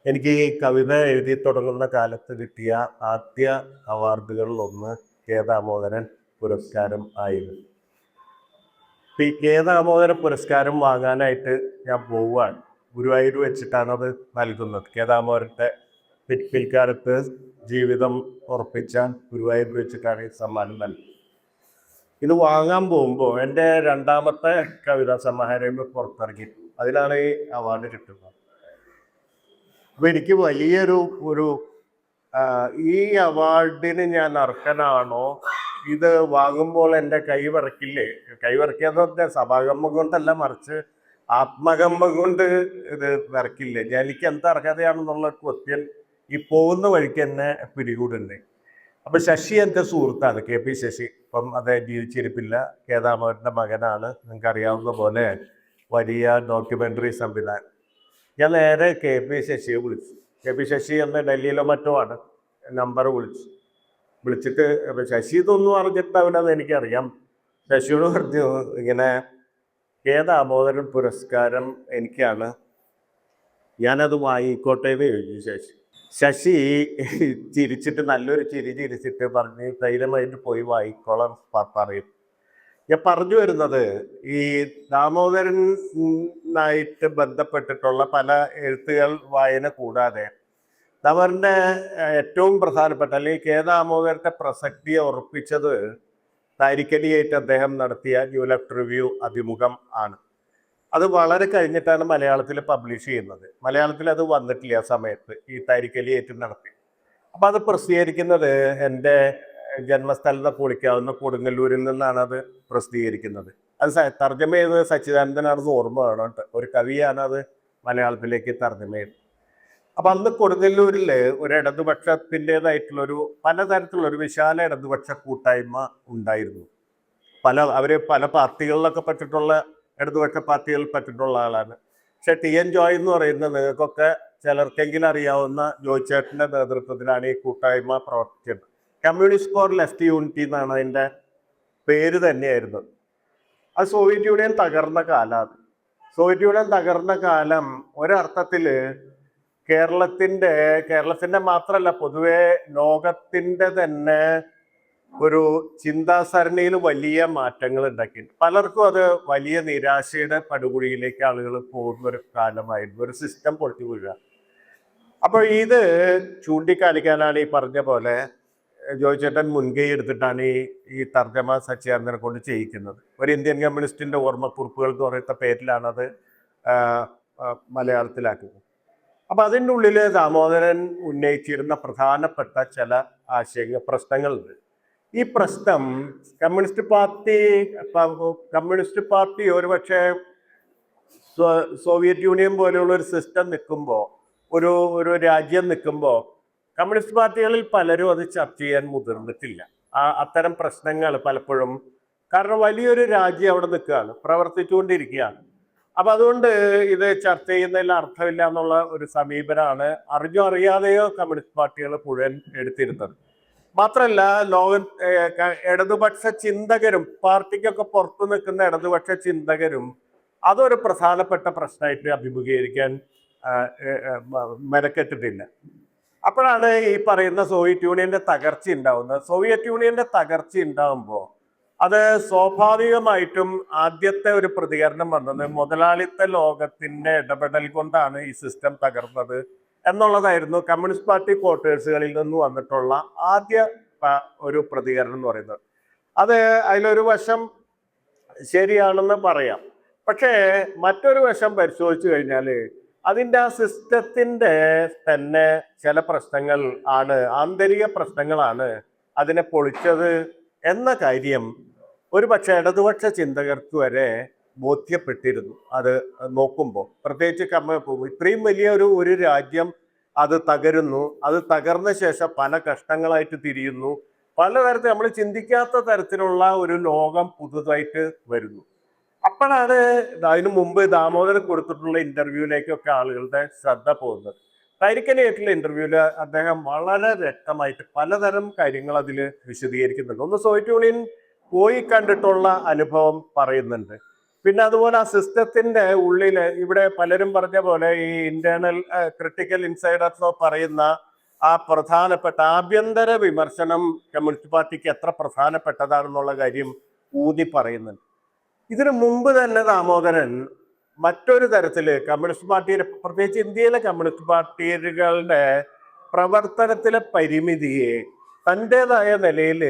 എനിക്ക് ഈ കവിത എഴുതി തുടങ്ങുന്ന കാലത്ത് കിട്ടിയ ആദ്യ അവാർഡുകളിൽ ഒന്ന് കെ ദാമോദരൻ പുരസ്കാരം ആയിരുന്നു. ഈ കെ ദാമോദരൻ പുരസ്കാരം വാങ്ങാനായിട്ട് ഞാൻ പോവുകയാണ്. ഗുരുവായൂർ വെച്ചിട്ടാണ് അത് നൽകുന്നത്. കെ ദാമോദരൻ്റെ പിൽക്കാലത്ത് ജീവിതം ഉറപ്പിച്ച ഗുരുവായൂർ വെച്ചിട്ടാണ് ഈ സമ്മാനം നൽകുന്നത്. ഇത് വാങ്ങാൻ പോകുമ്പോൾ എൻ്റെ രണ്ടാമത്തെ കവിതാ സമാഹാരം പുറത്തിറങ്ങി, അതിലാണ് ഈ അവാർഡ് കിട്ടുന്നത്. അപ്പൊ എനിക്ക് വലിയൊരു ഈ അവാർഡിന് ഞാൻ അർഹനാണോ, ഇത് വാങ്ങുമ്പോൾ എൻ്റെ കൈ വിറക്കില്ലേ? കൈ വിറക്കിയെന്ന് പറഞ്ഞാൽ സഭാകമ്പം കൊണ്ടല്ല, മറിച്ച് ആത്മകമ്പം കൊണ്ട് ഇത് വിറക്കില്ലേ? എനിക്ക് എന്ത് അർഹതയാണെന്നുള്ള ക്വസ്റ്റ്യൻ ഈ പോകുന്ന വഴിക്ക് തന്നെ പിടികൂടുന്നുണ്ട്. അപ്പൊ ശശി എൻ്റെ സുഹൃത്താണ്, കെ പി ശശി. ഇപ്പം അദ്ദേഹം ജീവിച്ചിരിപ്പില്ല. കെ ദാമോദരൻ്റെ മകനാണ്. നിങ്ങൾക്ക് അറിയാവുന്ന പോലെ വലിയ ഡോക്യുമെന്ററി സംവിധാനം. ഞാൻ നേരെ കെ പി ശശിയെ വിളിച്ചു. കെ പി ശശി എന്ന് ഡൽഹിയിലോ മറ്റോ ആണ്. നമ്പർ വിളിച്ചിട്ട് ശശി ഇതൊന്നും അറിഞ്ഞിട്ടാവില്ലെന്ന് എനിക്കറിയാം. ശശിയോട് പറഞ്ഞു, ഇങ്ങനെ കെ ദാമോദരൻ പുരസ്കാരം എനിക്കാണ്, ഞാനത് വാങ്ങിക്കോട്ടെ എന്ന് ചോദിച്ചു. ശശി ചിരിച്ചിട്ട് നല്ലൊരു ചിരിച്ചിട്ട് പറഞ്ഞ് ധൈര്യമായിട്ട് പോയി വാങ്ങിക്കോളാൻ പറയും. ഞാൻ പറഞ്ഞു വരുന്നത്, ഈ ദാമോദരനായിട്ട് ബന്ധപ്പെട്ടിട്ടുള്ള പല എഴുത്തുകൾ വായന കൂടാതെ ദാമോദരൻ്റെ ഏറ്റവും പ്രധാനപ്പെട്ട, അല്ലെങ്കിൽ കെ ദാമോദരന്റെ പ്രസക്തിയെ ഉറപ്പിച്ചത് താരിഖലിയായിട്ട് അദ്ദേഹം നടത്തിയ ന്യൂ ലെഫ്റ്റ് റിവ്യൂ അഭിമുഖം ആണ്. അത് വളരെ കഴിഞ്ഞിട്ടാണ് മലയാളത്തിൽ പബ്ലിഷ് ചെയ്യുന്നത്. മലയാളത്തിൽ അത് വന്നിട്ടില്ല ആ സമയത്ത്, ഈ താരിഖലിയായിട്ട് നടത്തി. അപ്പം അത് പ്രസിദ്ധീകരിക്കുന്നത് എൻ്റെ ജന്മസ്ഥലത്ത് പൊളിക്കാവുന്ന കൊടുങ്ങല്ലൂരിൽ നിന്നാണ് അത് പ്രസിദ്ധീകരിക്കുന്നത്. അത് തർജ്ജമ ചെയ്തത് സച്ചിദാനന്ദനാണെന്ന് ഓർമ്മ വേണം. ഒരു കവിയാണ് അത് മലയാളത്തിലേക്ക് തർജ്ജമ ചെയ്തത്. അപ്പം അന്ന് കൊടുങ്ങല്ലൂരിൽ ഒരു ഇടതുപക്ഷത്തിൻ്റെതായിട്ടുള്ളൊരു പലതരത്തിലുള്ളൊരു വിശാല ഇടതുപക്ഷ കൂട്ടായ്മ ഉണ്ടായിരുന്നു. അവര് പല പാർട്ടികളിലൊക്കെ പറ്റിയിട്ടുള്ള, ഇടതുപക്ഷ പാർട്ടികളിൽ പറ്റിയിട്ടുള്ള ആളാണ്. പക്ഷെ ടി എൻ ജോയ് എന്ന് പറയുന്ന, നിങ്ങൾക്കൊക്കെ ചിലർക്കെങ്കിലും അറിയാവുന്ന ജോയ് ചേട്ടൻ്റെ നേതൃത്വത്തിലാണ് ഈ കൂട്ടായ്മ പ്രവർത്തിച്ചത്. കമ്മ്യൂണിസ്റ്റ് ഫോർ ലെഫ്റ്റ് യൂണിറ്റി എന്നാണ് അതിൻ്റെ പേര് തന്നെയായിരുന്നു. അത് സോവിയറ്റ് യൂണിയൻ തകർന്ന കാലമാണ്. സോവിയറ്റ് യൂണിയൻ തകർന്ന കാലം ഒരർത്ഥത്തിൽ കേരളത്തിൻ്റെ മാത്രമല്ല, പൊതുവെ ലോകത്തിൻ്റെ തന്നെ ഒരു ചിന്താസരണിയിൽ വലിയ മാറ്റങ്ങൾ ഉണ്ടാക്കിയിട്ടുണ്ട്. പലർക്കും അത് വലിയ നിരാശയുടെ പടുകുഴിയിലേക്ക് ആളുകൾ പോകുന്ന ഒരു കാലമായിരുന്നു, ഒരു സിസ്റ്റം പൊട്ടി വീഴുക. അപ്പോൾ ഇത് ചൂണ്ടിക്കാണിക്കാനാണ് ഈ പറഞ്ഞ പോലെ ജോയ് ചേട്ടൻ മുൻകൈ എടുത്തിട്ടാണ് ഈ തർജ്ജമ സച്ചിദാനന്ദനെ കൊണ്ട് ചെയ്യിക്കുന്നത്. ഒരു ഇന്ത്യൻ കമ്മ്യൂണിസ്റ്റിന്റെ ഓർമ്മക്കുറിപ്പുകൾ എന്ന് പറയുന്ന പേരിലാണത് മലയാളത്തിലാക്കുന്നത്. അപ്പൊ അതിൻ്റെ ഉള്ളിൽ ദാമോദരൻ ഉന്നയിച്ചിരുന്ന പ്രധാനപ്പെട്ട ചില പ്രശ്നങ്ങളുണ്ട്. ഈ പ്രശ്നം കമ്മ്യൂണിസ്റ്റ് പാർട്ടി ഒരുപക്ഷെ സോവിയറ്റ് യൂണിയൻ പോലെയുള്ള ഒരു സിസ്റ്റം നിൽക്കുമ്പോൾ, ഒരു രാജ്യം നിൽക്കുമ്പോൾ, കമ്മ്യൂണിസ്റ്റ് പാർട്ടികളിൽ പലരും അത് ചർച്ച ചെയ്യാൻ മുതിർന്നിട്ടില്ല. അത്തരം പ്രശ്നങ്ങൾ പലപ്പോഴും, കാരണം വലിയൊരു രാജ്യം അവിടെ നിൽക്കുകയാണ്, പ്രവർത്തിച്ചുകൊണ്ടിരിക്കുകയാണ്. അപ്പൊ അതുകൊണ്ട് ഇത് ചർച്ച ചെയ്യുന്നതിൽ അർത്ഥമില്ല എന്നുള്ള ഒരു സമീപനമാണ് അറിഞ്ഞോ അറിയാതെയോ കമ്മ്യൂണിസ്റ്റ് പാർട്ടികൾ മുഴുവൻ എടുത്തിരുന്നത്. മാത്രമല്ല, ഇടതുപക്ഷ ചിന്തകരും പാർട്ടിക്കൊക്കെ പുറത്തു നിൽക്കുന്ന ഇടതുപക്ഷ ചിന്തകരും അതൊരു പ്രധാനപ്പെട്ട പ്രശ്നമായിട്ട് അഭിമുഖീകരിക്കാൻ മെനക്കെട്ടിട്ടില്ല. അപ്പോഴാണ് ഈ പറയുന്ന സോവിയറ്റ് യൂണിയന്റെ തകർച്ച ഉണ്ടാവുന്നത്. സോവിയറ്റ് യൂണിയന്റെ തകർച്ച ഉണ്ടാവുമ്പോൾ അത് സ്വാഭാവികമായിട്ടും ആദ്യത്തെ ഒരു പ്രതികരണം വന്നത് മുതലാളിത്ത ലോകത്തിന്റെ ഇടപെടൽ കൊണ്ടാണ് ഈ സിസ്റ്റം തകർന്നത് എന്നുള്ളതായിരുന്നു കമ്മ്യൂണിസ്റ്റ് പാർട്ടി ക്വാർട്ടേഴ്സുകളിൽ നിന്ന് വന്നിട്ടുള്ള ആദ്യ ഒരു പ്രതികരണം എന്ന് പറയുന്നത്. അത് അതിലൊരു വശം ശരിയാണെന്ന് പറയാം. പക്ഷേ മറ്റൊരു വശം പരിശോധിച്ചു കഴിഞ്ഞാൽ അതിൻ്റെ ആ സിസ്റ്റത്തിൻ്റെ തന്നെ ചില പ്രശ്നങ്ങൾ ആണ്, ആന്തരിക പ്രശ്നങ്ങളാണ് അതിനെ പൊളിച്ചത് എന്ന കാര്യം ഒരു പക്ഷേ ഇടതുപക്ഷ ചിന്തകർക്ക് വരെ ബോധ്യപ്പെട്ടിരുന്നു. അത് നോക്കുമ്പോൾ പ്രത്യേകിച്ച് ഇത്രയും വലിയ ഒരു രാജ്യം അത് തകരുന്നു, അത് തകർന്ന ശേഷം പല കഷ്ടങ്ങളായിട്ട് തിരിയുന്നു, പലതരത്തിൽ നമ്മൾ ചിന്തിക്കാത്ത തരത്തിലുള്ള ഒരു ലോകം പുതുതായിട്ട് വരുന്നു. അപ്പോഴാണ് അതിനു മുമ്പ് ദാമോദരൻ കൊടുത്തിട്ടുള്ള ഇന്റർവ്യൂവിലേക്കൊക്കെ ആളുകളുടെ ശ്രദ്ധ പോകുന്നത്. താരിഖലിയായിട്ടുള്ള ഇന്റർവ്യൂവിൽ അദ്ദേഹം വളരെ വ്യക്തമായിട്ട് പലതരം കാര്യങ്ങൾ അതിൽ വിശദീകരിക്കുന്നുണ്ട്. ഒന്ന് സോവിയറ്റ് യൂണിയൻ പോയി കണ്ടിട്ടുള്ള അനുഭവം പറയുന്നുണ്ട്. പിന്നെ അതുപോലെ ആ സിസ്റ്റത്തിന്റെ ഉള്ളില് ഇവിടെ പലരും പറഞ്ഞ പോലെ ഈ ഇന്റേണൽ ക്രിട്ടിക്കൽ ഇൻസൈഡേഴ്സ് പറയുന്ന ആ പ്രധാനപ്പെട്ട ആഭ്യന്തര വിമർശനം കമ്മ്യൂണിസ്റ്റ് പാർട്ടിക്ക് എത്ര പ്രധാനപ്പെട്ടതാണെന്നുള്ള കാര്യം ഊന്നി പറയുന്നുണ്ട്. ഇതിനു മുമ്പ് തന്നെ ദാമോദരൻ മറ്റൊരു തരത്തില് കമ്മ്യൂണിസ്റ്റ് പാർട്ടിയുടെ, പ്രത്യേകിച്ച് ഇന്ത്യയിലെ കമ്മ്യൂണിസ്റ്റ് പാർട്ടികളുടെ പ്രവർത്തനത്തിലെ പരിമിതിയെ തൻ്റെതായ നിലയിൽ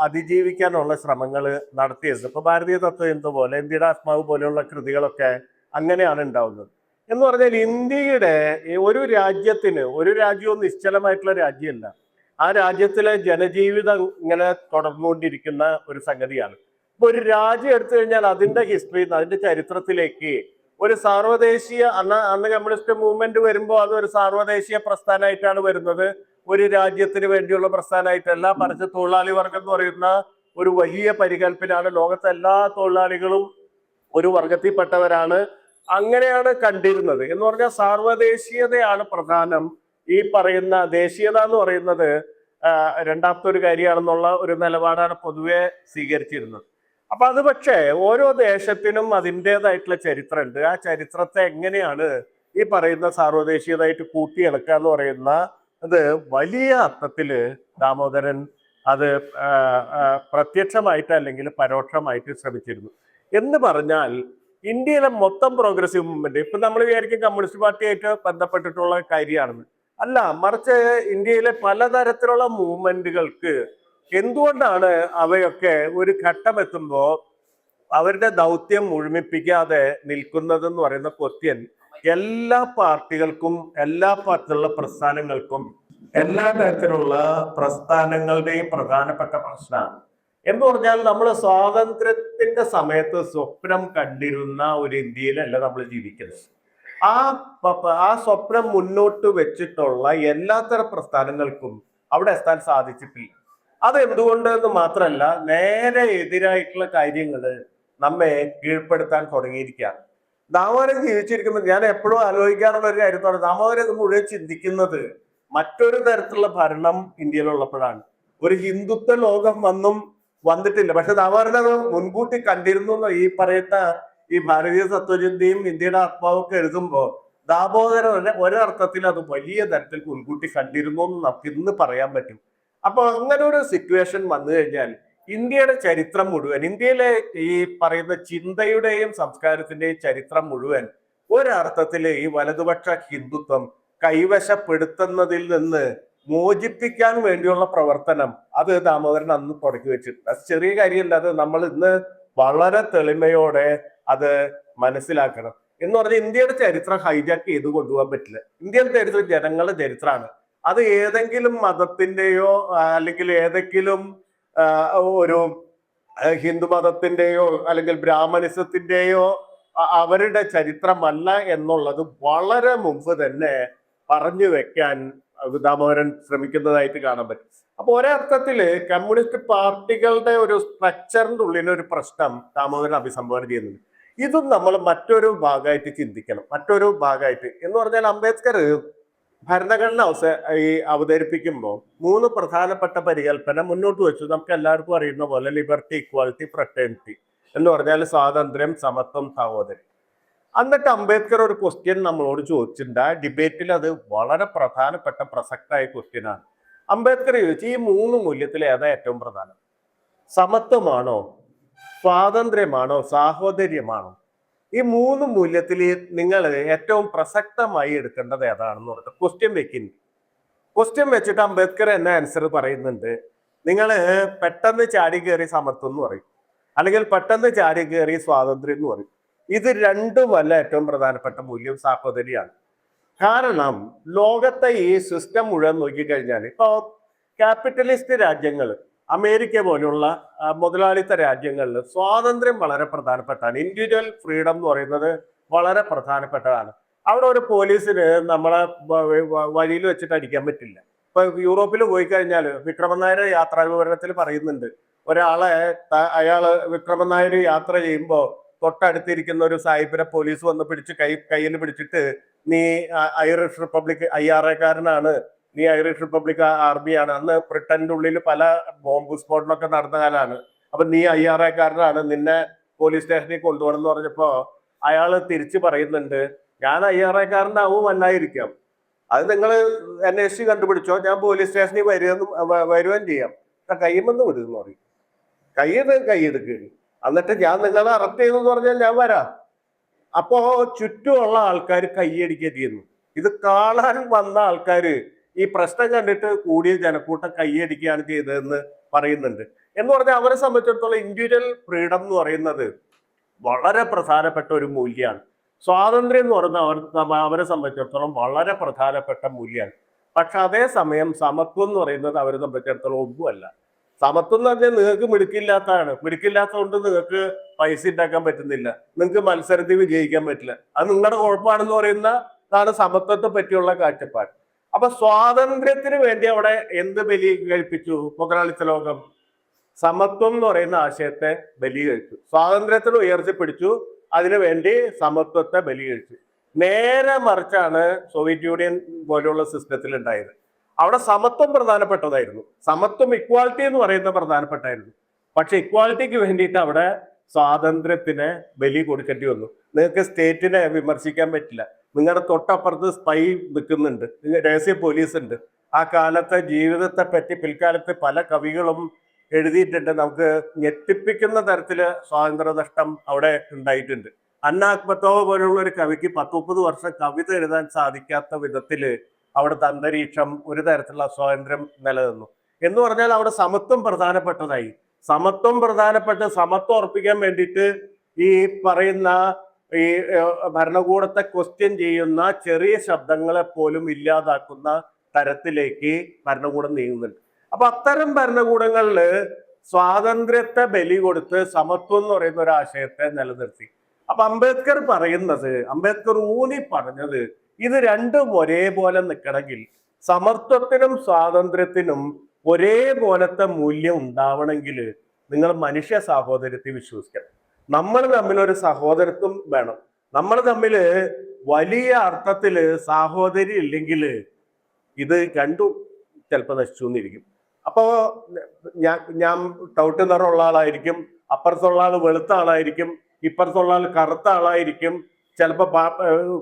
അതിജീവിക്കാനുള്ള ശ്രമങ്ങൾ നടത്തിയത്. ഇപ്പൊ ഭാരതീയ തത്വചിന്ത പോലെ, ഇന്ത്യയുടെ ആത്മാവ് പോലെയുള്ള കൃതികളൊക്കെ അങ്ങനെയാണ് ഉണ്ടാവുന്നത്. എന്ന് പറഞ്ഞാൽ ഇന്ത്യയുടെ ഒരു രാജ്യത്തിന്, ഒരു രാജ്യവും നിശ്ചലമായിട്ടുള്ള രാജ്യമല്ല, ആ രാജ്യത്തിലെ ജനജീവിതം ഇങ്ങനെ തുടർന്നുകൊണ്ടിരിക്കുന്ന ഒരു സംഗതിയാണ്. ഇപ്പൊ ഒരു രാജ്യം എടുത്തു കഴിഞ്ഞാൽ അതിന്റെ ഹിസ്റ്ററി, അതിന്റെ ചരിത്രത്തിലേക്ക് ഒരു സാർവദേശീയ, അന്ന് കമ്മ്യൂണിസ്റ്റ് മൂവ്മെന്റ് വരുമ്പോൾ അത് ഒരു സാർവദേശീയ പ്രസ്ഥാനമായിട്ടാണ് വരുന്നത്, ഒരു രാജ്യത്തിന് വേണ്ടിയുള്ള പ്രസ്ഥാനമായിട്ടല്ല. മറിച്ച് തൊഴിലാളി വർഗം എന്ന് പറയുന്ന ഒരു വലിയ പരികല്പനയാണ്. ലോകത്തെ എല്ലാ തൊഴിലാളികളും ഒരു വർഗത്തിൽപ്പെട്ടവരാണ്, അങ്ങനെയാണ് കണ്ടിരുന്നത്. എന്ന് പറഞ്ഞാൽ സാർവദേശീയതയാണ് പ്രധാനം. ഈ പറയുന്ന ദേശീയത എന്ന് പറയുന്നത് രണ്ടാമത്തെ ഒരു കാര്യമാണെന്നുള്ള ഒരു നിലപാടാണ് പൊതുവെ സ്വീകരിച്ചിരുന്നത്. അപ്പൊ അത് പക്ഷേ ഓരോ ദേശത്തിനും അതിൻ്റെതായിട്ടുള്ള ചരിത്രമുണ്ട്. ആ ചരിത്രത്തെ എങ്ങനെയാണ് ഈ പറയുന്ന സാർവദേശീയതായിട്ട് കൂട്ടിയിണക്കുക എന്ന് പറയുന്ന അത് വലിയ അർത്ഥത്തില് ദാമോദരൻ അത് പ്രത്യക്ഷമായിട്ട് അല്ലെങ്കിൽ പരോക്ഷമായിട്ട് ശ്രമിച്ചിരുന്നു. എന്ന് പറഞ്ഞാൽ ഇന്ത്യയിലെ മൊത്തം പ്രോഗ്രസീവ് മൂവ്മെന്റ്, ഇപ്പൊ നമ്മൾ വിചാരിക്കും കമ്മ്യൂണിസ്റ്റ് പാർട്ടിയായിട്ട് ബന്ധപ്പെട്ടിട്ടുള്ള കാര്യമാണെന്ന്. അല്ല, മറിച്ച് ഇന്ത്യയിലെ പലതരത്തിലുള്ള മൂവ്മെന്റുകൾക്ക് എന്തുകൊണ്ടാണ് അവയൊക്കെ ഒരു ഘട്ടം എത്തുമ്പോൾ അവരുടെ ദൗത്യം മുഴുമിപ്പിക്കാതെ നിൽക്കുന്നതെന്ന് പറയുന്ന ക്വസ്റ്റ്യൻ എല്ലാ പാർട്ടികൾക്കും, എല്ലാ പാർട്ടിയിലുള്ള പ്രസ്ഥാനങ്ങൾക്കും, എല്ലാ തരത്തിലുള്ള പ്രസ്ഥാനങ്ങളുടെയും പ്രധാനപ്പെട്ട പ്രശ്നമാണ്. എന്ന് പറഞ്ഞാൽ നമ്മൾ സ്വാതന്ത്ര്യത്തിന്റെ സമയത്ത് സ്വപ്നം കണ്ടിരുന്ന ഒരു ഇന്ത്യയിലല്ല നമ്മൾ ജീവിക്കുന്നത്. ആ സ്വപ്നം മുന്നോട്ട് വെച്ചിട്ടുള്ള എല്ലാത്തരം പ്രസ്ഥാനങ്ങൾക്കും അവിടെ എത്താൻ സാധിച്ചിട്ടില്ല. അത് എന്തുകൊണ്ടെന്ന് മാത്രമല്ല, നേരെ എതിരായിട്ടുള്ള കാര്യങ്ങൾ നമ്മെ കീഴ്പ്പെടുത്താൻ തുടങ്ങിയിരിക്കുകയാണ്. ദാമോദരൻ ജീവിച്ചിരിക്കുന്നത്, ഞാൻ എപ്പോഴും ആലോചിക്കാറുള്ള ഒരു കാര്യമാണ്, ദാമോദരൻ മുഴുവൻ ചിന്തിക്കുന്നത് മറ്റൊരു തരത്തിലുള്ള ഭരണം ഇന്ത്യയിലുള്ളപ്പോഴാണ്. ഒരു ഹിന്ദുത്വ ലോകം വന്നിട്ടില്ല. പക്ഷെ ദാമോദരൻ അത് മുൻകൂട്ടി കണ്ടിരുന്നു. ഈ പറയുന്ന ഈ ഭാരതീയ തത്വചിന്തയും ഇന്ത്യയുടെ ആത്മാവൊക്കെ എഴുതുമ്പോൾ ദാമോദരൻ ഒരർത്ഥത്തിൽ അത് വലിയ തരത്തിൽ മുൻകൂട്ടി കണ്ടിരുന്നു എന്ന് നമുക്ക് ഇന്ന് പറയാൻ പറ്റും. അപ്പൊ അങ്ങനെ ഒരു സിറ്റുവേഷൻ വന്നു കഴിഞ്ഞാൽ ഇന്ത്യയുടെ ചരിത്രം മുഴുവൻ, ഇന്ത്യയിലെ ഈ പറയുന്ന ചിന്തയുടെയും സംസ്കാരത്തിന്റെയും ചരിത്രം മുഴുവൻ ഒരർത്ഥത്തിൽ ഈ വലതുപക്ഷ ഹിന്ദുത്വം കൈവശപ്പെടുത്തുന്നതിൽ നിന്ന് മോചിപ്പിക്കാൻ വേണ്ടിയുള്ള പ്രവർത്തനം അത് ദാമോദരൻ അന്ന് തുടക്കി വെച്ചിട്ടുണ്ട്. അത് ചെറിയ കാര്യമല്ല, അത് നമ്മൾ ഇന്ന് വളരെ തെളിമയോടെ അത് മനസ്സിലാക്കണം. എന്ന് പറഞ്ഞാൽ ഇന്ത്യയുടെ ചരിത്രം ഹൈജാക്ക് ചെയ്ത് കൊണ്ടുപോകാൻ പറ്റില്ല. ഇന്ത്യയുടെ ചരിത്രം ജനങ്ങളുടെ ചരിത്രമാണ്. അത് ഏതെങ്കിലും മതത്തിന്റെയോ അല്ലെങ്കിൽ ഏതെങ്കിലും ഒരു ഹിന്ദു മതത്തിന്റെയോ അല്ലെങ്കിൽ ബ്രാഹ്മണിസത്തിന്റെയോ അവരുടെ ചരിത്രമല്ല എന്നുള്ളത് വളരെ മുമ്പ് തന്നെ പറഞ്ഞു വെക്കാൻ ദാമോദരൻ ശ്രമിക്കുന്നതായിട്ട് കാണാൻ പറ്റും. അപ്പൊ ഒരർത്ഥത്തില് കമ്മ്യൂണിസ്റ്റ് പാർട്ടികളുടെ ഒരു സ്ട്രക്ചറിന്റെ ഉള്ളിലെ ഒരു പ്രശ്നം ദാമോദരൻ അഭിസംബോധന ചെയ്യുന്നുണ്ട്. ഇതും നമ്മൾ മറ്റൊരു ഭാഗമായിട്ട് ചിന്തിക്കണം. മറ്റൊരു ഭാഗമായിട്ട് എന്ന് പറഞ്ഞാൽ അംബേദ്കർ ഭരണഘടന അവതരിപ്പിക്കുമ്പോൾ 3 പ്രധാനപ്പെട്ട പരികല്പന മുന്നോട്ട് വെച്ചു. നമുക്ക് എല്ലാവർക്കും അറിയുന്ന പോലെ ലിബർട്ടി, ഇക്വാലിറ്റി, ഫ്രട്ടേണിറ്റി എന്ന് പറഞ്ഞാൽ സ്വാതന്ത്ര്യം, സമത്വം, സഹോദര്യം. എന്നിട്ട് അംബേദ്കർ ഒരു ക്വസ്റ്റ്യൻ നമ്മളോട് ചോദിച്ചിട്ടുണ്ട്. ആ ഡിബേറ്റിൽ അത് വളരെ പ്രധാനപ്പെട്ട പ്രസക്തമായ ക്വസ്റ്റ്യനാണ്. അംബേദ്കർ ചോദിച്ചു, ഈ 3 മൂല്യത്തിൽ ഏതാ ഏറ്റവും പ്രധാനം? സമത്വമാണോ, സ്വാതന്ത്ര്യമാണോ, സാഹോദര്യമാണോ? ഈ 3 മൂല്യത്തിൽ നിങ്ങൾ ഏറ്റവും പ്രസക്തമായി എടുക്കേണ്ടത് ഏതാണെന്ന് പറഞ്ഞിട്ട് ക്വസ്റ്റ്യൻ വെക്കുന്നു. ക്വസ്റ്റ്യൻ വെച്ചിട്ട് അംബേദ്കർ എന്നെ ആൻസർ പറയുന്നുണ്ട്. നിങ്ങൾ പെട്ടെന്ന് ചാടി കയറി സമത്വം എന്ന് പറയും, അല്ലെങ്കിൽ പെട്ടെന്ന് ചാടി കയറി സ്വാതന്ത്ര്യം എന്ന് പറയും. ഇത് രണ്ടുമല്ല ഏറ്റവും പ്രധാനപ്പെട്ട മൂല്യം, സാഹോദര്യമാണ്. കാരണം ലോകത്തെ ഈ സിസ്റ്റം മുഴുവൻ നോക്കിക്കഴിഞ്ഞാൽ ഇപ്പൊ ക്യാപിറ്റലിസ്റ്റ് രാജ്യങ്ങൾ, അമേരിക്ക പോലുള്ള മുതലാളിത്ത രാജ്യങ്ങളിൽ സ്വാതന്ത്ര്യം വളരെ പ്രധാനപ്പെട്ടാണ്. ഇൻഡിവിജ്വൽ ഫ്രീഡം എന്ന് പറയുന്നത് വളരെ പ്രധാനപ്പെട്ടതാണ്. അവിടെ ഒരു പോലീസിന് നമ്മളെ വഴിയിൽ വെച്ചിട്ട് അടിക്കാൻ പറ്റില്ല. ഇപ്പൊ യൂറോപ്പിൽ പോയി കഴിഞ്ഞാൽ വിക്രമൻ നായർ യാത്രാ വിവരണത്തിൽ പറയുന്നുണ്ട്, അയാള് വിക്രമൻ നായർ യാത്ര ചെയ്യുമ്പോൾ തൊട്ടടുത്തിരിക്കുന്ന ഒരു സാഹിബിനെ പോലീസ് വന്ന് പിടിച്ച് കയ്യിൽ പിടിച്ചിട്ട്, നീ ഐറിഷ് റിപ്പബ്ലിക് IRA-കാരനാണ്, നീ ഐറിഷ് റിപ്പബ്ലിക് ആർമിയാണ്. അന്ന് ബ്രിട്ടന്റെ ഉള്ളിൽ പല ബോംബ് സ്ഫോടനമൊക്കെ നടന്ന കാലമാണ്. അപ്പൊ നീ IRA-കാരനാണ്, നിന്നെ പോലീസ് സ്റ്റേഷനിൽ കൊണ്ടുപോകണം എന്ന് പറഞ്ഞപ്പോ അയാൾ തിരിച്ചു പറയുന്നുണ്ട്, ഞാൻ അയ്യാറേക്കാരനാവും അല്ലായിരിക്കാം, അത് നിങ്ങൾ അന്വേഷിച്ച് കണ്ടുപിടിച്ചോ, ഞാൻ പോലീസ് സ്റ്റേഷനിൽ വരുകയും ചെയ്യാം, കയ്യുമെന്ന് വിടുന്നു പറയും. കൈയെടുക്കുക, എന്നിട്ട് ഞാൻ നിങ്ങളെ അറസ്റ്റ് ചെയ്തു എന്ന് പറഞ്ഞാൽ ഞാൻ വരാം. അപ്പോ ചുറ്റുമുള്ള ആൾക്കാർ കൈയടിക്കുക ചെയ്യുന്നു. ഇത് കാണാൻ വന്ന ആൾക്കാർ ഈ പ്രശ്നം കണ്ടിട്ട് കൂടിയ ജനക്കൂട്ടം കൈയടിക്കുകയാണ് ചെയ്തതെന്ന് പറയുന്നുണ്ട്. എന്ന് പറഞ്ഞാൽ അവരെ സംബന്ധിച്ചിടത്തോളം ഇൻഡിവിജ്വൽ ഫ്രീഡം എന്ന് പറയുന്നത് വളരെ പ്രധാനപ്പെട്ട ഒരു മൂല്യമാണ്. സ്വാതന്ത്ര്യം എന്ന് പറയുന്നത് അവരെ സംബന്ധിച്ചിടത്തോളം വളരെ പ്രധാനപ്പെട്ട മൂല്യമാണ്. പക്ഷെ അതേസമയം സമത്വം എന്ന് പറയുന്നത് അവരെ സംബന്ധിച്ചിടത്തോളം ഒന്നുമല്ല. സമത്വം എന്ന് പറഞ്ഞാൽ നിങ്ങൾക്ക് മിടുക്കില്ലാത്തതുകൊണ്ട് നിങ്ങൾക്ക് പൈസ ഉണ്ടാക്കാൻ പറ്റുന്നില്ല, നിങ്ങൾക്ക് മത്സരത്തിൽ വിജയിക്കാൻ പറ്റില്ല, അത് നിങ്ങളുടെ കുഴപ്പമാണെന്ന് പറയുന്നതാണ് സമത്വത്തെ പറ്റിയുള്ള കാഴ്ചപ്പാട്. അപ്പൊ സ്വാതന്ത്ര്യത്തിന് വേണ്ടി അവിടെ എന്ത് ബലി കഴിപ്പിച്ചു മുതലാളിത്ത ലോകം? സമത്വം എന്ന് പറയുന്ന ആശയത്തെ ബലി കഴിച്ചു. സ്വാതന്ത്ര്യത്തിന് ഉയർത്തിപ്പിടിച്ചു, അതിനുവേണ്ടി സമത്വത്തെ ബലി കഴിച്ചു. നേരെ മറിച്ചാണ് സോവിയറ്റ് യൂണിയൻ പോലെയുള്ള സിസ്റ്റത്തിൽ ഉണ്ടായത്. അവിടെ സമത്വം പ്രധാനപ്പെട്ടതായിരുന്നു, സമത്വം ഇക്വാലിറ്റി എന്ന് പറയുന്നത് പ്രധാനപ്പെട്ടായിരുന്നു. പക്ഷെ ഇക്വാലിറ്റിക്ക് വേണ്ടിയിട്ട് അവിടെ സ്വാതന്ത്ര്യത്തിന് ബലി കൊടുക്കേണ്ടി വന്നു. നിങ്ങൾക്ക് സ്റ്റേറ്റിനെ വിമർശിക്കാൻ പറ്റില്ല, നിങ്ങളുടെ തൊട്ടപ്പുറത്ത് സ്പൈ നിൽക്കുന്നുണ്ട്, രഹസ്യ പോലീസ് ഉണ്ട്. ആ കാലത്തെ ജീവിതത്തെ പറ്റി പിൽക്കാലത്ത് പല കവികളും എഴുതിയിട്ടുണ്ട്. നമുക്ക് ഞെട്ടിപ്പിക്കുന്ന തരത്തില് സ്വാതന്ത്ര്യ നഷ്ടം അവിടെ ഉണ്ടായിട്ടുണ്ട്. അന്ന അക്ബത്തോവ് പോലുള്ള ഒരു കവിക്ക് 10-30 വർഷം കവിത എഴുതാൻ സാധിക്കാത്ത വിധത്തില് അവിടുത്തെ അന്തരീക്ഷം, ഒരു തരത്തിലുള്ള സ്വാതന്ത്ര്യം നിലനിന്നു. എന്ന് പറഞ്ഞാൽ അവിടെ സമത്വം പ്രധാനപ്പെട്ടതായി. സമത്വം ഉറപ്പിക്കാൻ വേണ്ടിയിട്ട് ഈ പറയുന്ന ഈ ഭരണകൂടത്തെ ക്വസ്റ്റ്യൻ ചെയ്യുന്ന ചെറിയ ശബ്ദങ്ങളെ പോലും ഇല്ലാതാക്കുന്ന തരത്തിലേക്ക് ഭരണകൂടം നീങ്ങുന്നുണ്ട്. അപ്പൊ അത്തരം ഭരണകൂടങ്ങളില് സ്വാതന്ത്ര്യത്തെ ബലി കൊടുത്ത് സമത്വം എന്ന് പറയുന്ന ഒരു ആശയത്തെ നിലനിർത്തി. അപ്പൊ അംബേദ്കർ ഊന്നി പറഞ്ഞത്, ഇത് രണ്ടും ഒരേപോലെ നിൽക്കണമെങ്കിൽ, സമത്വത്തിനും സ്വാതന്ത്ര്യത്തിനും ഒരേപോലത്തെ മൂല്യം ഉണ്ടാവണമെങ്കിൽ നിങ്ങൾ മനുഷ്യ സാഹോദര്യത്തെ വിശ്വസിക്കണം. നമ്മൾ തമ്മിൽ ഒരു സഹോദരത്വം വേണം. നമ്മൾ തമ്മിൽ വലിയ അർത്ഥത്തില് സാഹോദര്യം ഇല്ലെങ്കിൽ ഇത് രണ്ടും ചിലപ്പോൾ നശിച്ചു എന്നിരിക്കും. അപ്പോ ഞാൻ ടൗട്ട് നിറമുള്ള ആളായിരിക്കും, അപ്പുറത്തുള്ള ആൾ വെളുത്ത ആളായിരിക്കും, ഇപ്പുറത്തുള്ള ആൾ കറുത്ത ആളായിരിക്കും, ചിലപ്പോൾ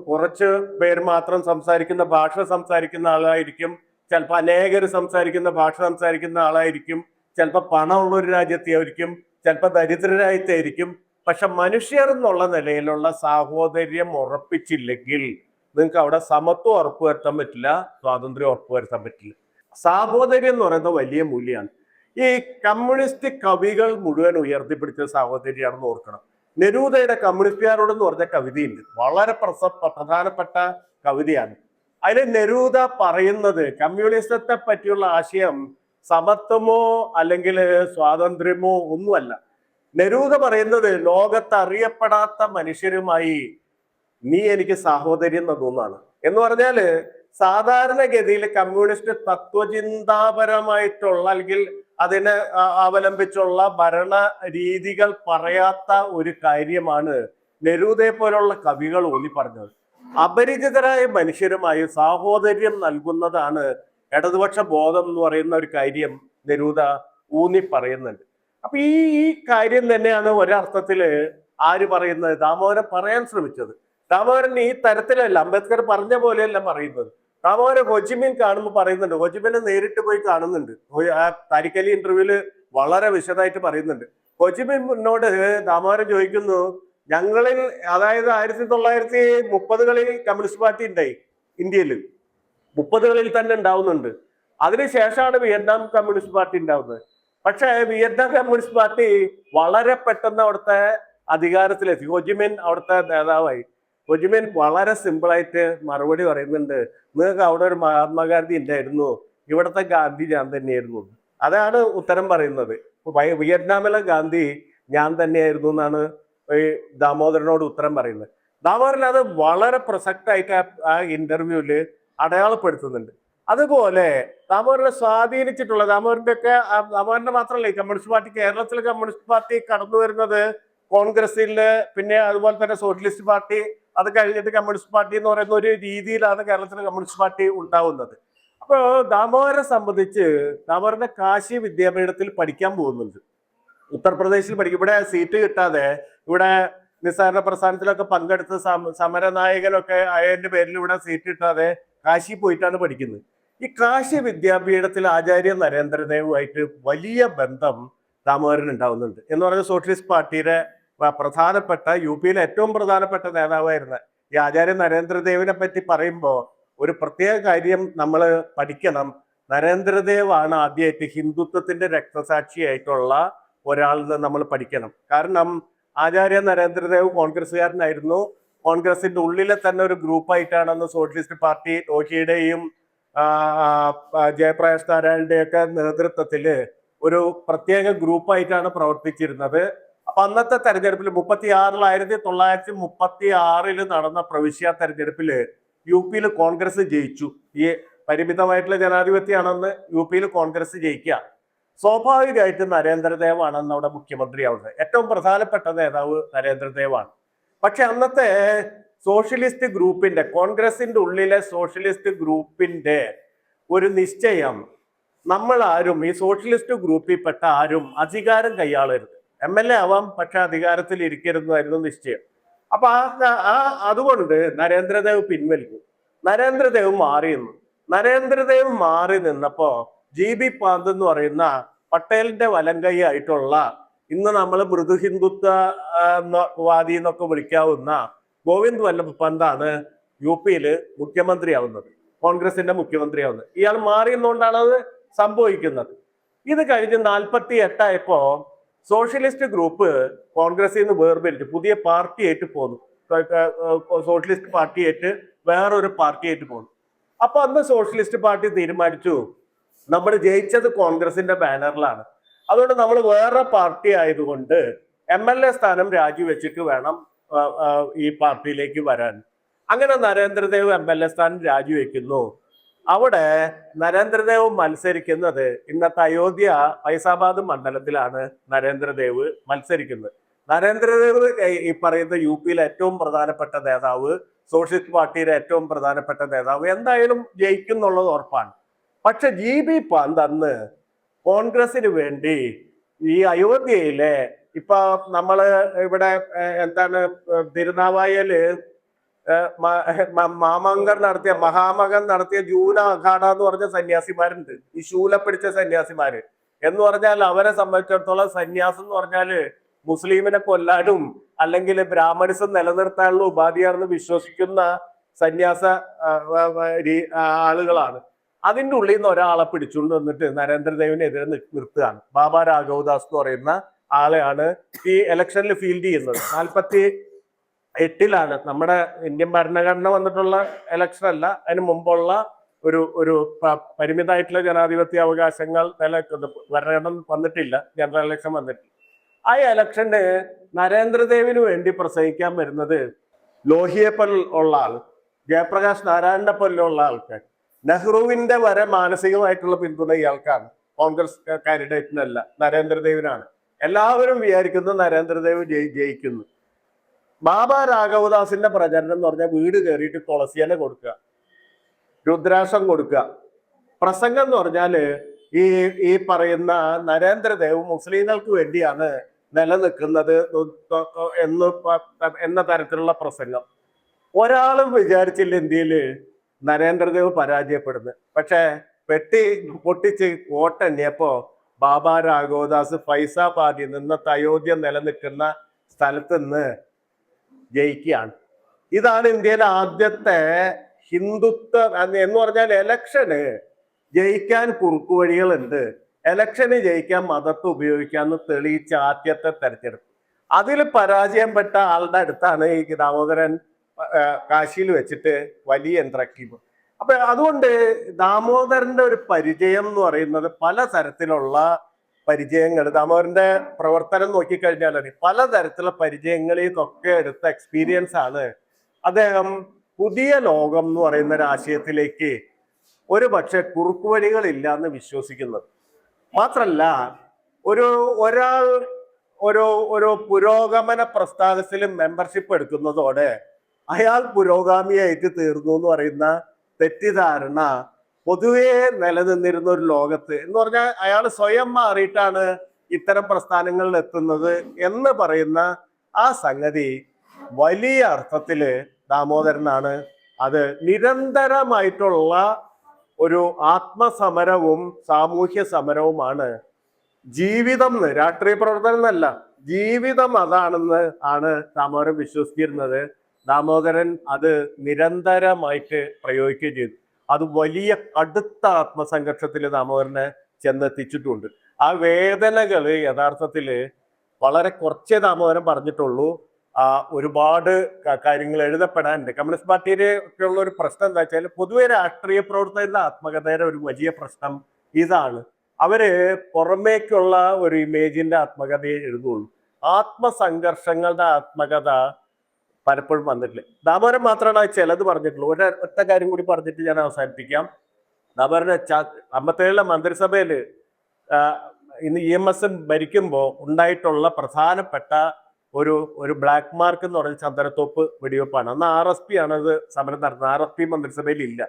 കുറച്ച് പേര് മാത്രം സംസാരിക്കുന്ന ഭാഷ സംസാരിക്കുന്ന ആളായിരിക്കും, ചിലപ്പോൾ അനേകർ സംസാരിക്കുന്ന ഭാഷ സംസാരിക്കുന്ന ആളായിരിക്കും, ചിലപ്പോൾ പണമുള്ള ഒരു രാജ്യത്തായിരിക്കും, ചിലപ്പോൾ ദരിദ്രരായിട്ടായിരിക്കും. പക്ഷെ മനുഷ്യർ എന്നുള്ള നിലയിലുള്ള സാഹോദര്യം ഉറപ്പിച്ചില്ലെങ്കിൽ നിങ്ങൾക്ക് അവിടെ സമത്വം ഉറപ്പുവരുത്താൻ പറ്റില്ല, സ്വാതന്ത്ര്യം ഉറപ്പുവരുത്താൻ പറ്റില്ല. സാഹോദര്യം എന്ന് പറയുന്നത് വലിയ മൂല്യമാണ്. ഈ കമ്മ്യൂണിസ്റ്റ് കവികൾ മുഴുവൻ ഉയർത്തിപ്പിടിച്ച സാഹോദര്യമാണെന്ന് ഓർക്കണം. നെരൂദയുടെ കമ്മ്യൂണിസ്റ്റുകാരോടെന്ന് പറഞ്ഞ കവിതയുണ്ട്, വളരെ പ്രധാനപ്പെട്ട കവിതയാണ്. അതിൽ നെരൂദ പറയുന്നത് കമ്മ്യൂണിസത്തെ പറ്റിയുള്ള ആശയം സമത്വമോ അല്ലെങ്കിൽ സ്വാതന്ത്ര്യമോ ഒന്നുമല്ല. നെരൂദ പറയുന്നത്, ലോകത്ത് അറിയപ്പെടാത്ത മനുഷ്യരുമായി നീ എനിക്ക് സാഹോദര്യം തന്നൂന്നാണ്. എന്ന് പറഞ്ഞാല് സാധാരണഗതിയിൽ കമ്മ്യൂണിസ്റ്റ് തത്വചിന്താപരമായിട്ടുള്ള അല്ലെങ്കിൽ അതിനെ അവലംബിച്ചുള്ള ഭരണ രീതികൾ പറയാത്ത ഒരു കാര്യമാണ് നെരൂദയെ പോലുള്ള കവികൾ ഊന്നി പറഞ്ഞത്. അപരിചിതരായ മനുഷ്യരുമായി സാഹോദര്യം നൽകുന്നതാണ് ഇടതുപക്ഷ ബോധം എന്ന് പറയുന്ന ഒരു കാര്യം നെരൂദ ഊന്നി പറയുന്നുണ്ട്. അപ്പൊ ഈ കാര്യം തന്നെയാണ് ഒരർത്ഥത്തില് ആര് പറയുന്നത്, ദാമോദരൻ പറയാൻ ശ്രമിച്ചത്. ദാമോദരൻ ഈ തരത്തിലല്ല, അംബേദ്കർ പറഞ്ഞ പോലെയല്ല പറയുന്നത്. ദാമോദരൻ ഹോച്ചിമിൻ കാണുമ്പോൾ പറയുന്നുണ്ട്, ഹോച്ചിമിനെ നേരിട്ട് പോയി കാണുന്നുണ്ട്. ആ താരിഖ് അലി ഇന്റർവ്യൂല് വളരെ വിശദമായിട്ട് പറയുന്നുണ്ട്. ഹോച്ചിമിനോട് ദാമോദരൻ ചോദിക്കുന്നു, ഞങ്ങളിൽ അതായത് 1930കളിൽ കമ്മ്യൂണിസ്റ്റ് പാർട്ടി ഉണ്ടായി ഇന്ത്യയിൽ, 30കളിൽ തന്നെ ഉണ്ടാവുന്നുണ്ട്. അതിനുശേഷമാണ് വിയറ്റ്നാം കമ്മ്യൂണിസ്റ്റ് പാർട്ടി ഉണ്ടാവുന്നത്. പക്ഷെ വിയറ്റ്നാം കമ്മ്യൂണിസ്റ്റ് പാർട്ടി വളരെ പെട്ടെന്ന് അവിടുത്തെ അധികാരത്തിലെത്തി. ഹോജിമിൻ അവിടുത്തെ നേതാവായി. ഹോജിമിൻ വളരെ സിമ്പിളായിട്ട് മറുപടി പറയുന്നുണ്ട്, നിങ്ങൾക്ക് അവിടെ ഒരു മഹാത്മാഗാന്ധി ഉണ്ടായിരുന്നു, ഇവിടുത്തെ ഗാന്ധി ഞാൻ തന്നെയായിരുന്നു. അതാണ് ഉത്തരം പറയുന്നത്. വിയറ്റ്നാമിലെ ഗാന്ധി ഞാൻ തന്നെയായിരുന്നു എന്നാണ് ഈ ദാമോദരനോട് ഉത്തരം പറയുന്നത്. ദാമോദരൻ അത് വളരെ പ്രസക്തമായിട്ട് ആ ഇന്റർവ്യൂവില് അടയാളപ്പെടുത്തുന്നുണ്ട്. അതുപോലെ ദാമോദരനെ സ്വാധീനിച്ചിട്ടുള്ള ദാമോദരന്റെ മാത്രമല്ല, ഈ കമ്മ്യൂണിസ്റ്റ് പാർട്ടി, കേരളത്തിലെ കമ്മ്യൂണിസ്റ്റ് പാർട്ടി കടന്നു വരുന്നത് കോൺഗ്രസില്, പിന്നെ അതുപോലെ തന്നെ സോഷ്യലിസ്റ്റ് പാർട്ടി, അത് കഴിഞ്ഞിട്ട് കമ്മ്യൂണിസ്റ്റ് പാർട്ടി എന്ന് പറയുന്ന ഒരു രീതിയിലാണ് കേരളത്തിലെ കമ്മ്യൂണിസ്റ്റ് പാർട്ടി ഉണ്ടാവുന്നത്. അപ്പോൾ ദാമോദരനെ സംബന്ധിച്ച്, ദാമോദരന്റെ കാശി വിദ്യാപീഠത്തിൽ പഠിക്കാൻ പോകുന്നുണ്ട്. ഉത്തർപ്രദേശിൽ പഠിക്കും. ഇവിടെ സീറ്റ് കിട്ടാതെ ഇവിടെ നിസ്സഹകരണ പ്രസ്ഥാനത്തിലൊക്കെ പങ്കെടുത്ത് സമരനായകനൊക്കെ ആയതിന്റെ പേരിൽ ഇവിടെ സീറ്റ് കിട്ടാതെ കാശി പോയിട്ടാണ് പഠിക്കുന്നത്. ഈ കാശി വിദ്യാപീഠത്തിൽ ആചാര്യ നരേന്ദ്രദേവുമായിട്ട് വലിയ ബന്ധം ദാമോദരൻ ഉണ്ടാവുന്നുണ്ട്. എന്ന് പറഞ്ഞാൽ സോഷ്യലിസ്റ്റ് പാർട്ടിയുടെ പ്രധാനപ്പെട്ട UP-യിലെ ഏറ്റവും പ്രധാനപ്പെട്ട നേതാവായിരുന്ന ഈ ആചാര്യ നരേന്ദ്രദേവിനെ പറ്റി പറയുമ്പോൾ ഒരു പ്രത്യേക കാര്യം നമ്മൾ പഠിക്കണം. നരേന്ദ്രദേവ് ആണ് ആദ്യമായിട്ട് ഹിന്ദുത്വത്തിന്റെ രക്തസാക്ഷിയായിട്ടുള്ള ഒരാളെന്ന് നമ്മൾ പഠിക്കണം. കാരണം ആചാര്യ നരേന്ദ്രദേവ് കോൺഗ്രസ്സുകാരനായിരുന്നു. കോൺഗ്രസിന്റെ ഉള്ളിലെ തന്നെ ഒരു ഗ്രൂപ്പായിട്ടാണ് സോഷ്യലിസ്റ്റ് പാർട്ടി ഓഷിയുടെയും ജയപ്രകാശ് നാരായണന്റെയൊക്കെ നേതൃത്വത്തിൽ ഒരു പ്രത്യേക ഗ്രൂപ്പായിട്ടാണ് പ്രവർത്തിച്ചിരുന്നത്. അപ്പൊ അന്നത്തെ തെരഞ്ഞെടുപ്പിൽ 1936 നടന്ന പ്രവിശ്യ തെരഞ്ഞെടുപ്പില് UP-യിൽ കോൺഗ്രസ് ജയിച്ചു. ഈ പരിമിതമായിട്ടുള്ള ജനാധിപത്യമാണെന്ന് UP-യിൽ കോൺഗ്രസ് ജയിക്കുക. സ്വാഭാവികമായിട്ട് നരേന്ദ്രദേവാണ് അന്ന് അവിടെ മുഖ്യമന്ത്രിയാവുന്നത്. ഏറ്റവും പ്രധാനപ്പെട്ട നേതാവ് നരേന്ദ്രദേവാണ്. പക്ഷെ അന്നത്തെ സോഷ്യലിസ്റ്റ് ഗ്രൂപ്പിന്റെ, കോൺഗ്രസിന്റെ ഉള്ളിലെ സോഷ്യലിസ്റ്റ് ഗ്രൂപ്പിന്റെ ഒരു നിശ്ചയം, നമ്മൾ ആരും, ഈ സോഷ്യലിസ്റ്റ് ഗ്രൂപ്പിൽപ്പെട്ട ആരും അധികാരം കൈയാളരുത്, MLA ആവാം പക്ഷെ അധികാരത്തിൽ ഇരിക്കരുതായിരുന്നു നിശ്ചയം. അപ്പൊ അതുകൊണ്ട് നരേന്ദ്രദേവ് പിൻവലിക്കും. നരേന്ദ്രദേവ് നരേന്ദ്രദേവ് മാറി നിന്നപ്പോ GB പാന്ത് എന്ന് പറയുന്ന പട്ടേലിന്റെ വലങ്കൈ ആയിട്ടുള്ള, ഇന്ന് നമ്മൾ മൃദു ഹിന്ദുത്വവാദി എന്നൊക്കെ വിളിക്കാവുന്ന ഗോവിന്ദ് വല്ലഭ് പന്താണ് UP-യിൽ മുഖ്യമന്ത്രിയാവുന്നത്, കോൺഗ്രസിന്റെ മുഖ്യമന്ത്രിയാവുന്നത്. ഇയാൾ മാറിയെന്നുകൊണ്ടാണ് അത് സംഭവിക്കുന്നത്. ഇത് കഴിഞ്ഞ് 48 ആയപ്പോ സോഷ്യലിസ്റ്റ് ഗ്രൂപ്പ് കോൺഗ്രസിൽ നിന്ന് വേർപിരിച്ച് പുതിയ പാർട്ടിയായിട്ട് പോന്നു. സോഷ്യലിസ്റ്റ് പാർട്ടിയായിട്ട് വേറൊരു പാർട്ടിയായിട്ട് പോന്നു. അപ്പൊ അന്ന് സോഷ്യലിസ്റ്റ് പാർട്ടി തീരുമാനിച്ചു, നമ്മൾ ജയിച്ചത് കോൺഗ്രസിന്റെ ബാനറിലാണ്, അതുകൊണ്ട് നമ്മൾ വേറെ പാർട്ടി ആയതുകൊണ്ട് MLA സ്ഥാനം രാജിവെച്ചിട്ട് വേണം ഈ പാർട്ടിയിലേക്ക് വരാൻ. അങ്ങനെ നരേന്ദ്രദേവ് MLA സ്ഥാനം രാജിവെക്കുന്നു. അവിടെ നരേന്ദ്രദേവ് മത്സരിക്കുന്നത് ഇന്നത്തെ അയോധ്യ ഫൈസാബാദ് മണ്ഡലത്തിലാണ് നരേന്ദ്രദേവ് മത്സരിക്കുന്നത്. നരേന്ദ്രദേവ് ഈ പറയുന്ന UP-യിലെ ഏറ്റവും പ്രധാനപ്പെട്ട നേതാവ്, സോഷ്യലിസ്റ്റ് പാർട്ടിയുടെ ഏറ്റവും പ്രധാനപ്പെട്ട നേതാവ്, എന്തായാലും ജയിക്കുന്നുള്ളത് ഉറപ്പാണ്. പക്ഷെ GB പാന്ത് അന്ന് കോൺഗ്രസിന് വേണ്ടി ഈ അയോധ്യയിലെ, ഇപ്പൊ നമ്മള് ഇവിടെ എന്താണ് തിരുനാവായയില് മഹാമകൻ നടത്തിയ ജൂന അഖാഡ എന്ന് പറഞ്ഞ സന്യാസിമാരുണ്ട്. ഈ ശൂല പിടിച്ച സന്യാസിമാര് എന്ന് പറഞ്ഞാൽ അവരെ സംബന്ധിച്ചിടത്തോളം സന്യാസം എന്ന് പറഞ്ഞാല് മുസ്ലിമിനെ കൊല്ലാനും അല്ലെങ്കിൽ ബ്രാഹ്മണിസം നിലനിർത്താനുള്ള ഉപാധിയാണെന്ന് വിശ്വസിക്കുന്ന സന്യാസ ആളുകളാണ്. അതിൻ്റെ ഉള്ളിൽ നിന്ന് ഒരാളെ പിടിച്ചുകൊണ്ട് വന്നിട്ട് നരേന്ദ്രദേവിനെതിരെ നിർത്തുകയാണ്. ബാബ രാഘവദാസ് എന്ന് പറയുന്ന ആളെയാണ് ഈ ഇലക്ഷനിൽ ഫീൽഡ് ചെയ്യുന്നത്. 48 നമ്മുടെ ഇന്ത്യൻ ഭരണഘടന വന്നിട്ടുള്ള ഇലക്ഷൻ അല്ല, അതിന് മുമ്പുള്ള ഒരു പരിമിതമായിട്ടുള്ള ജനാധിപത്യ അവകാശങ്ങൾ നിലനിൽക്കുന്നു. ഭരണഘടന വന്നിട്ടില്ല, ജനറൽ ഇലക്ഷൻ വന്നിട്ടില്ല. ആ ഇലക്ഷന് നരേന്ദ്രദേവിന് വേണ്ടി പ്രസംഗിക്കാൻ വരുന്നത് ലോഹിയെ പോലുള്ള ആൾ, ജയപ്രകാശ് നാരായണനെ പോലുള്ള ആൾക്കാർ. നെഹ്റുവിന്റെ വരെ മാനസികമായിട്ടുള്ള പിന്തുണ ഇയാൾക്കാണ്, കോൺഗ്രസ് കാൻഡിഡേറ്റിനല്ല, നരേന്ദ്രദേവിനാണ്. എല്ലാവരും വിചാരിക്കുന്നു നരേന്ദ്രദേവ് ജയിക്കുന്നു. ബാബ രാഘവദാസിന്റെ പ്രചരണം എന്ന് പറഞ്ഞാൽ വീട് കയറിയിട്ട് തുളസിയില കൊടുക്കുക, രുദ്രാക്ഷം കൊടുക്കുക. പ്രസംഗം എന്ന് പറഞ്ഞാല് ഈ പറയുന്ന നരേന്ദ്രദേവ് മുസ്ലിങ്ങൾക്ക് വേണ്ടിയാണ് നിലനിൽക്കുന്നത് എന്ന തരത്തിലുള്ള പ്രസംഗം. ഒരാളും വിചാരിച്ചില്ല ഇന്ത്യയില് നരേന്ദ്രദേവ് പരാജയപ്പെടുന്നത്. പക്ഷെ പെട്ടി പൊട്ടിച്ച് കോട്ടെണ്ണിയപ്പോ ബാബ രാഘവദാസ് ഫൈസാബാദിൽ നിന്ന് അയോധ്യ നിലനിൽക്കുന്ന സ്ഥലത്ത് നിന്ന് ജയിക്കുകയാണ്. ഇതാണ് ഇന്ത്യയിലെ ആദ്യത്തെ ഹിന്ദുത്വ എന്ന് പറഞ്ഞാൽ ഇലക്ഷന് ജയിക്കാൻ കുറുക്കുവഴികളുണ്ട്, ഇലക്ഷന് ജയിക്കാൻ മതത്തെ ഉപയോഗിക്കാമെന്ന് തെളിയിച്ച ആദ്യത്തെ തെരഞ്ഞെടുപ്പ്. അതിൽ പരാജയപ്പെട്ട ആളുടെ അടുത്താണ് ഈ ദാമോദരൻ കാശിയിൽ വെച്ചിട്ട് വലിയ യന്ത്രക്കീവ്. അപ്പൊ അതുകൊണ്ട് ദാമോദരന്റെ ഒരു പരിചയം എന്ന് പറയുന്നത് പല തരത്തിലുള്ള പരിചയങ്ങൾ, ദാമോദരന്റെ പ്രവർത്തനം നോക്കിക്കഴിഞ്ഞാൽ പലതരത്തിലുള്ള പരിചയങ്ങളിൽ നിന്നൊക്കെ എടുത്ത എക്സ്പീരിയൻസ് ആണ് അദ്ദേഹം പുതിയ ലോകം എന്ന് പറയുന്ന ഒരു ആശയത്തിലേക്ക് ഒരു പക്ഷെ കുറുക്കുവഴികളില്ല എന്ന് വിശ്വസിക്കുന്നത്. മാത്രല്ല ഒരാൾ ഒരു പുരോഗമന പ്രസ്ഥാനത്തിൽ മെമ്പർഷിപ്പ് എടുക്കുന്നതോടെ അയാൾ പുരോഗാമിയായിട്ട് തീർന്നു എന്ന് പറയുന്ന തെറ്റിദ്ധാരണ പൊതുവെ നിലനിന്നിരുന്ന ഒരു ലോകത്ത്, എന്ന് പറഞ്ഞാൽ അയാൾ സ്വയം മാറിയിട്ടാണ് ഇത്തരം പ്രസ്ഥാനങ്ങളിൽ എത്തുന്നത് എന്ന് പറയുന്ന ആ സംഗതി വലിയ അർത്ഥത്തില് ദാമോദരനാണ് അത് നിരന്തരമായിട്ടുള്ള ഒരു ആത്മസമരവും സാമൂഹ്യ സമരവുമാണ്. ജീവിതം രാഷ്ട്രീയ പ്രവർത്തനം എന്നല്ല, ജീവിതം അതാണെന്ന് ആണ് ദാമോദരൻ വിശ്വസിച്ചിരുന്നത്. ദാമോദരൻ അത് നിരന്തരമായിട്ട് പ്രയോഗിക്കുകയും ചെയ്തു. അത് വലിയ കടുത്ത ആത്മസംഘർഷത്തിൽ ദാമോദരനെ ചെന്നെത്തിച്ചിട്ടുണ്ട്. ആ വേദനകൾ യഥാർത്ഥത്തിൽ വളരെ കുറച്ചേ ദാമോദരൻ പറഞ്ഞിട്ടുള്ളൂ. ഒരുപാട് കാര്യങ്ങൾ എഴുതപ്പെടാനുണ്ട്. കമ്മ്യൂണിസ്റ്റ് പാർട്ടിയുടെ ഒക്കെ ഉള്ള ഒരു പ്രശ്നം എന്താ വെച്ചാൽ, പൊതുവെ രാഷ്ട്രീയ പ്രവർത്തകരുടെ ആത്മകഥയുടെ ഒരു വലിയ പ്രശ്നം ഇതാണ്. അവര് പുറമേക്കുള്ള ഒരു ഇമേജിന്റെ ആത്മകഥയെ എഴുതുള്ളൂ. ആത്മസംഘർഷങ്ങളുടെ ആത്മകഥ പലപ്പോഴും വന്നിട്ടില്ല. ദാമോദരൻ മാത്രമാണ് ചിലത് പറഞ്ഞിട്ടുള്ളൂ. ഒറ്റ കാര്യം കൂടി പറഞ്ഞിട്ട് ഞാൻ അവസാനിപ്പിക്കാം. ദാമോദരൻ 57 മന്ത്രിസഭയില് ഇന്ന് EMS ഭരിക്കുമ്പോൾ ഉണ്ടായിട്ടുള്ള പ്രധാനപ്പെട്ട ഒരു ബ്ലാക്ക് മാർക്ക് എന്ന് പറയുന്നത് ചന്ദനത്തോപ്പ് വെടിവെപ്പാണ്. അന്ന് RSP ആണ് അത് സമരം നടത്തുന്നത്. RSP മന്ത്രിസഭയിൽ ഇല്ല.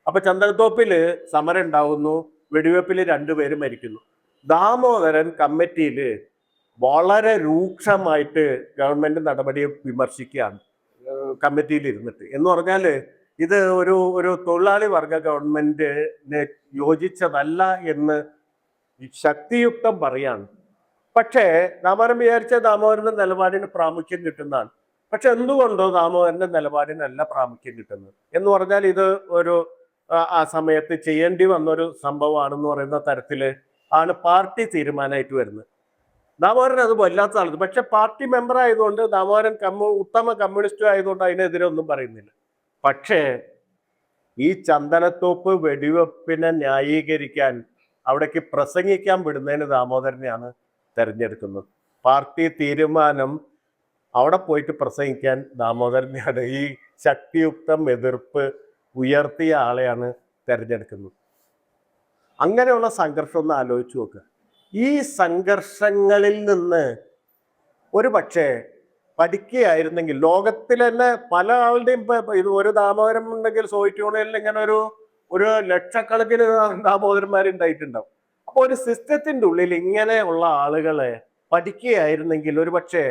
അപ്പൊ ചന്ദനത്തോപ്പില് സമരം ഉണ്ടാവുന്നു, വെടിവെപ്പിൽ 2 പേര് മരിക്കുന്നു. ദാമോദരൻ കമ്മിറ്റിയിൽ വളരെ രൂക്ഷമായിട്ട് ഗവൺമെന്റ് നടപടിയെ വിമർശിക്കുകയാണ് കമ്മിറ്റിയിൽ ഇരുന്നിട്ട്. എന്ന് പറഞ്ഞാല് ഇത് ഒരു തൊഴിലാളി വർഗ ഗവൺമെന്റിന് യോജിച്ചതല്ല എന്ന് ശക്തിയുക്തം പറയാണ്. പക്ഷേ ദാമോദരൻ വിചാരിച്ച ദാമോദരന്റെ നിലപാടിന് പ്രാമുഖ്യം കിട്ടുന്നതാണ്. പക്ഷെ എന്തുകൊണ്ടോ ദാമോദരന്റെ നിലപാടിനല്ല പ്രാമുഖ്യം കിട്ടുന്നത്. എന്ന് പറഞ്ഞാൽ ഇത് ആ സമയത്ത് ചെയ്യേണ്ടി വന്നൊരു സംഭവമാണെന്ന് പറയുന്ന തരത്തില് ആണ് പാർട്ടി തീരുമാനമായിട്ട് വരുന്നത്. ദാമോദരൻ അത് വല്ലാത്ത ആളത്. പക്ഷെ പാർട്ടി മെമ്പർ ആയതുകൊണ്ട് ദാമോദരൻ ഉത്തമ കമ്മ്യൂണിസ്റ്റ് ആയതുകൊണ്ട് അതിനെതിരെ ഒന്നും പറയുന്നില്ല. പക്ഷേ ഈ ചന്ദനത്തോപ്പ് വെടിവെപ്പിനെ ന്യായീകരിക്കാൻ അവിടേക്ക് പ്രസംഗിക്കാൻ വിടുന്നതിന് ദാമോദരനെയാണ് തെരഞ്ഞെടുക്കുന്നത്. പാർട്ടി തീരുമാനം അവിടെ പോയിട്ട് പ്രസംഗിക്കാൻ ദാമോദരനെയാണ്, ഈ ശക്തിയുക്തം എതിർപ്പ് ഉയർത്തിയ ആളെയാണ് തെരഞ്ഞെടുക്കുന്നത്. അങ്ങനെയുള്ള സംഘർഷം ഒന്ന് ആലോചിച്ച് നോക്കുക. ഈ സംഘർഷങ്ങളിൽ നിന്ന് ഒരു പക്ഷേ പഠിക്കുകയായിരുന്നെങ്കിൽ ലോകത്തിൽ തന്നെ പല ആളുടെയും ഇത് ഒരു ദാമോദരൻ ഉണ്ടെങ്കിൽ സോവിയറ്റ് യൂണിയനിൽ ഇങ്ങനെ ഒരു ലക്ഷക്കണക്കിന് ദാമോദരന്മാരുണ്ടായിട്ടുണ്ടാവും. അപ്പോൾ ഒരു സിസ്റ്റത്തിന്റെ ഉള്ളിൽ ഇങ്ങനെയുള്ള ആളുകളെ പഠിക്കുകയായിരുന്നെങ്കിൽ ഒരു പക്ഷേ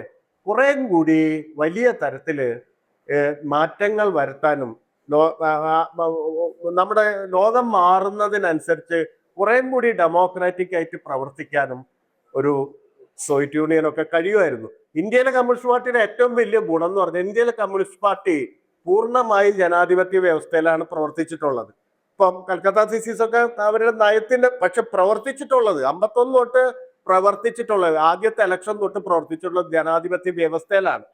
കുറേം കൂടി വലിയ തരത്തില് മാറ്റങ്ങൾ വരുത്താനും നമ്മുടെ ലോകം മാറുന്നതിനനുസരിച്ച് കുറേം കൂടി ഡെമോക്രാറ്റിക് ആയിട്ട് പ്രവർത്തിക്കാനും ഒരു സോവിയറ്റ് യൂണിയനൊക്കെ കഴിയുമായിരുന്നു. ഇന്ത്യയിലെ കമ്മ്യൂണിസ്റ്റ് പാർട്ടിയുടെ ഏറ്റവും വലിയ ഗുണം എന്ന് പറഞ്ഞാൽ ഇന്ത്യയിലെ കമ്മ്യൂണിസ്റ്റ് പാർട്ടി പൂർണ്ണമായും ജനാധിപത്യ വ്യവസ്ഥയിലാണ് പ്രവർത്തിച്ചിട്ടുള്ളത്. ഇപ്പം കൽക്കത്ത CCs ഒക്കെ അവരുടെ നയത്തിന്റെ പക്ഷെ പ്രവർത്തിച്ചിട്ടുള്ളത് 51 തൊട്ട് പ്രവർത്തിച്ചിട്ടുള്ളത്, ആദ്യത്തെ ഇലക്ഷൻ തൊട്ട് പ്രവർത്തിച്ചിട്ടുള്ളത് ജനാധിപത്യ വ്യവസ്ഥയിലാണ്.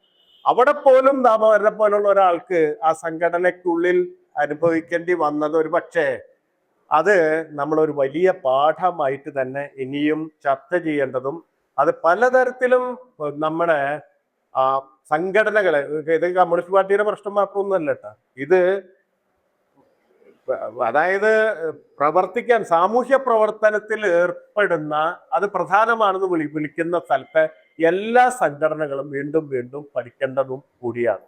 അവിടെ പോലും ദാമോദരനെ പോലുള്ള ഒരാൾക്ക് ആ സംഘടനയ്ക്കുള്ളിൽ അനുഭവിക്കേണ്ടി വന്നത് ഒരു പക്ഷേ അത് നമ്മളൊരു വലിയ പാഠമായിട്ട് തന്നെ ഇനിയും ചർച്ച ചെയ്യേണ്ടതും, അത് പലതരത്തിലും നമ്മുടെ സംഘടനകളെ, ഇത് കമ്മ്യൂണിസ്റ്റ് പാർട്ടിയുടെ പ്രശ്നം മാത്രമൊന്നുമല്ല കേട്ടോ, ഇത് അതായത് പ്രവർത്തിക്കാൻ സാമൂഹ്യ പ്രവർത്തനത്തിൽ ഏർപ്പെടുന്ന അത് പ്രധാനമാണെന്ന് വിളിക്കുന്ന സ്ഥലത്തെ എല്ലാ സംഘടനകളും വീണ്ടും വീണ്ടും പഠിക്കേണ്ടതും കൂടിയാണ്.